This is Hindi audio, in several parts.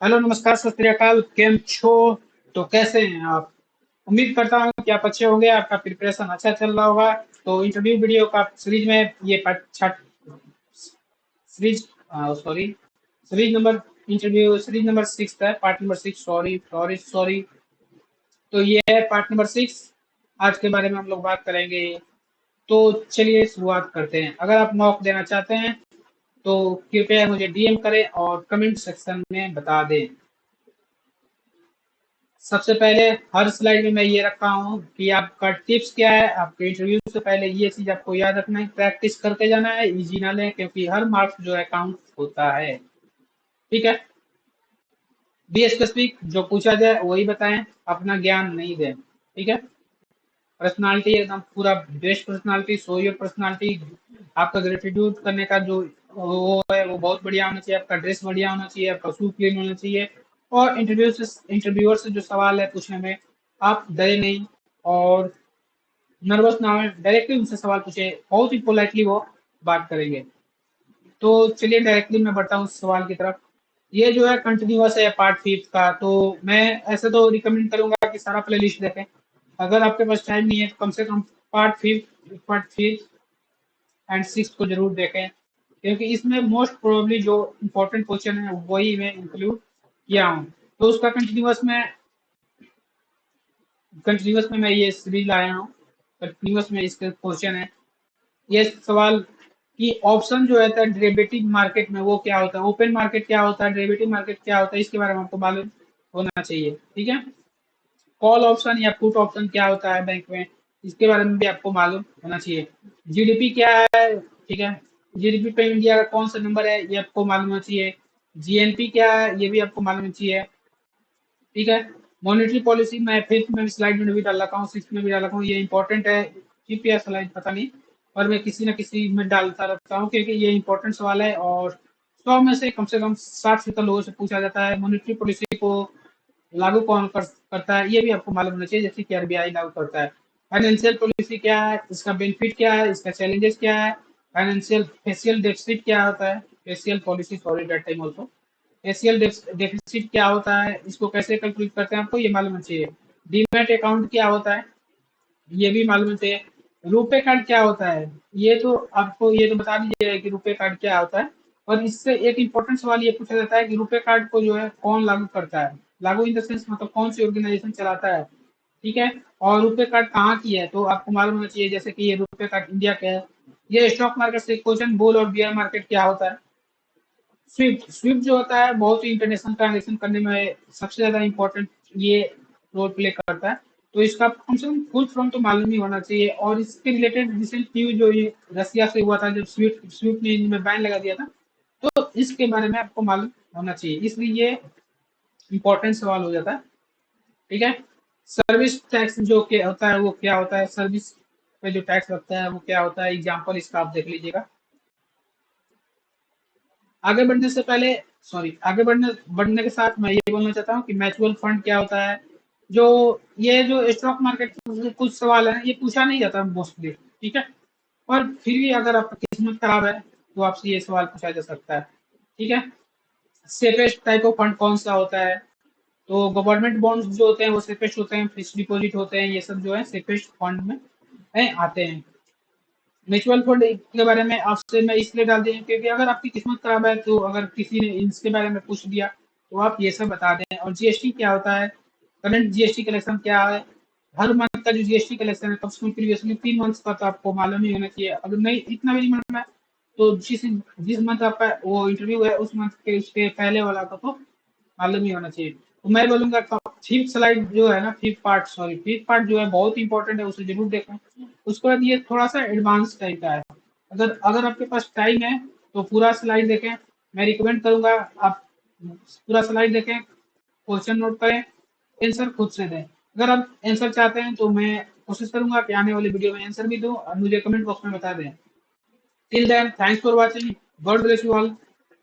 हेलो, नमस्कार, सत श्री अकाल। केम छो? तो कैसे हैं आप? उम्मीद करता हूँ कि आप अच्छे होंगे, आपका प्रिपरेशन अच्छा चल रहा होगा। तो इंटरव्यू वीडियो का सीरीज में ये part Chhath series sorry series number interview series number 6 है, part number 6। Sorry sorry sorry. तो ये है पार्ट नंबर 6। आज के बारे में हम लोग बात करेंगे। तो चलिए शुरुआत करते हैं। अगर आप मॉक देना चाहते हैं तो कृपया मुझे डीएम करें और कमेंट सेक्शन में बता दें। सबसे पहले हर स्लाइड में मैं ये रखा हूँ कि आपका टिप्स क्या है। आपके इंटरव्यू से पहले ये चीज आपको याद रखना है, प्रैक्टिस करके जाना है, इजी ना लें, क्योंकि हर मार्क्स जो है काउंट होता है। ठीक है। बी स्पेसिफिक, जो पूछा जाए वही बताएं, अपना ज्ञान नहीं दें। ठीक है। पर्सनालिटी एकदम पूरा best personality, show your personality. आपका ग्रेटिट्यूड करने का जो वो है वो बहुत बढ़िया होना चाहिए। आपका ड्रेस बढ़िया होना चाहिए, आपका शू क्लीन होना चाहिए। और इंटरव्यूअर से जो सवाल है पूछने में, आप डरे नहीं और नर्वस ना हो, डायरेक्टली उनसे सवाल पूछे, बहुत ही पोलाइटली वो बात करेंगे। तो चलिए डायरेक्टली मैं बढ़ता हूँ सवाल की तरफ। ये जो है कंटिन्यूअस है पार्ट 5 का। तो मैं ऐसे तो रिकमेंड करूंगा कि सारा प्ले लिस्ट देखें। अगर आपके पास टाइम नहीं है तो कम से कम पार्ट 5 एंड 6 को जरूर देखें, क्योंकि इसमें मोस्ट प्रोबेबली जो इम्पोर्टेंट क्वेश्चन है वही मैं इंक्लूड किया हूँ। तो उसका कंटिन्यूअस में मैं ये सीरीज लाया हूँ। कंटिन्यूअस में इसके क्वेश्चन है। ये सवाल कि ऑप्शन जो होता है डेरिवेटिव मार्केट में वो क्या होता है, ओपन मार्केट क्या होता है, डेरिवेटिव मार्केट क्या होता है, इसके बारे में आपको मालूम होना चाहिए। ठीक है। कॉल ऑप्शन या पुट ऑप्शन क्या होता है बैंक में, इसके बारे में भी आपको मालूम होना चाहिए। जीडीपी क्या है? ठीक है। जीडीपी पे इंडिया का कौन सा नंबर है ये आपको मालूम होना चाहिए। जीएनपी क्या है ये भी आपको मालूम होना चाहिए। ठीक है। मॉनेटरी पॉलिसी मैं फिफ्थ में स्लाइड में भी डाल रखा हूँ, सिक्स में भी डाल रखा हूँ, ये इंपॉर्टेंट है। जीपीएस स्लाइड पता नहीं, पर मैं किसी न किसी में डालता रहता हूँ क्योंकि ये इंपॉर्टेंट सवाल है। और 100 में से कम 60 लोगों से पूछा जाता है। मॉनेटरी पॉलिसी को लागू कौन करता है ये भी आपको मालूम होना चाहिए, जैसे कि आरबीआई लागू करता है। फाइनेंशियल पॉलिसी क्या है, इसका बेनिफिट क्या है, इसका चैलेंजेस क्या है। फाइनेंशियल फेशियल डेफिसिट क्या होता है, facial policy, sorry that time also. Facial deficit क्या होता है, इसको कैसे कैलकुलेट करते हैं, आपको ये मालूम होना चाहिए। डीमैट अकाउंट क्या होता है ये भी मालूम होना चाहिए। रुपे कार्ड क्या होता है, ये तो आपको ये तो बता दीजिए कि रुपे कार्ड क्या होता है। और इससे एक इम्पोर्टेंट सवाल ये पूछा जाता है कि रुपे कार्ड को जो है कौन लागू करता है, लागू इन द सेंस मतलब कौन सी ऑर्गेनाइजेशन चलाता है। ठीक है। और रुपे कार्ड कहाँ की है तो आपको मालूम होना चाहिए, जैसे कि ये रुपे कार्ड इंडिया का है। ये स्टॉक मार्केट से क्वेश्चन, बुल और बियर मार्केट क्या होता है। स्विफ्ट स्विफ्ट जो होता है बहुत ही इंटरनेशनल ट्रांजेक्शन करने में सबसे ज्यादा इम्पोर्टेंट ये रोल प्ले करता है। तो इसका कम से कम फुल फॉर्म तो मालूम ही होना चाहिए। और इसके रिलेटेड रिसेंट न्यूज जो ये रसिया से हुआ था, जब स्विफ्ट स्विफ्ट ने इनमें बैन लगा दिया था, तो इसके बारे में आपको मालूम होना चाहिए, इसलिए ये इम्पोर्टेंट सवाल हो जाता है। ठीक है। सर्विस टैक्स जो क्या होता है वो क्या होता है, सर्विस पे जो टैक्स लगता है वो क्या होता है, एग्जाम्पल इसका आप देख लीजिएगा। आगे बढ़ने से पहले, सॉरी, आगे बढ़ने के साथ मैं ये बोलना चाहता हूँ कि म्यूचुअल फंड क्या होता है। जो ये जो स्टॉक मार्केट के कुछ सवाल है ये पूछा नहीं जाता मोस्टली। ठीक है। और फिर भी अगर आपकी किस्मत खराब है तो आपसे ये सवाल पूछा जा सकता है। ठीक है। सेफेस्ट टाइप ऑफ फंड कौन सा होता है, तो गवर्नमेंट बॉन्ड्स जो होते हैं वो सेफेस्ट होते हैं, फिक्स डिपॉजिट होते हैं, ये सब जो है सेफेस्ट फंड में आते हैं। म्यूचुअल फंड के बारे में आपसे मैं इसलिए डाल दिया क्योंकि अगर आपकी किस्मत खराब है तो अगर किसी ने इसके बारे में पूछ दिया तो आप ये सब बता दें। और जीएसटी क्या होता है, करंट जीएसटी कलेक्शन क्या है। हर मंथ का जो जीएसटी कलेक्शन है कम से कम प्रीवियसली 3 मंथ्स का तो आपको मालूम ही होना चाहिए। अगर नहीं इतना भी नहीं मालूम है तो जिस जिस मंथ आपका वो इंटरव्यू है उस मंथ के उसके पहले वाला का तो मालूम ही होना चाहिए। तो मैं बोलूंगा फिफ्थ स्लाइड जो है ना, फिफ्थ पार्ट जो है बहुत इंपॉर्टेंट है, उसे जरूर देखें। उसके बाद ये थोड़ा सा एडवांस टाइप का है। अगर अगर आपके पास टाइम है तो पूरा स्लाइड देखें। मैं रिकमेंड करूंगा आप पूरा स्लाइड देखें, क्वेश्चन नोट करें, आंसर खुद से दें। अगर आप आंसर चाहते हैं तो मैं कोशिश करूंगा कि आने वाली वीडियो में आंसर भी दूं और मुझे कमेंट बॉक्स में बता दें। Till then, thanks for watching. God bless you all.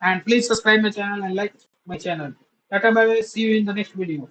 And please subscribe my channel and like my channel. Tata bye bye. See you in the next video.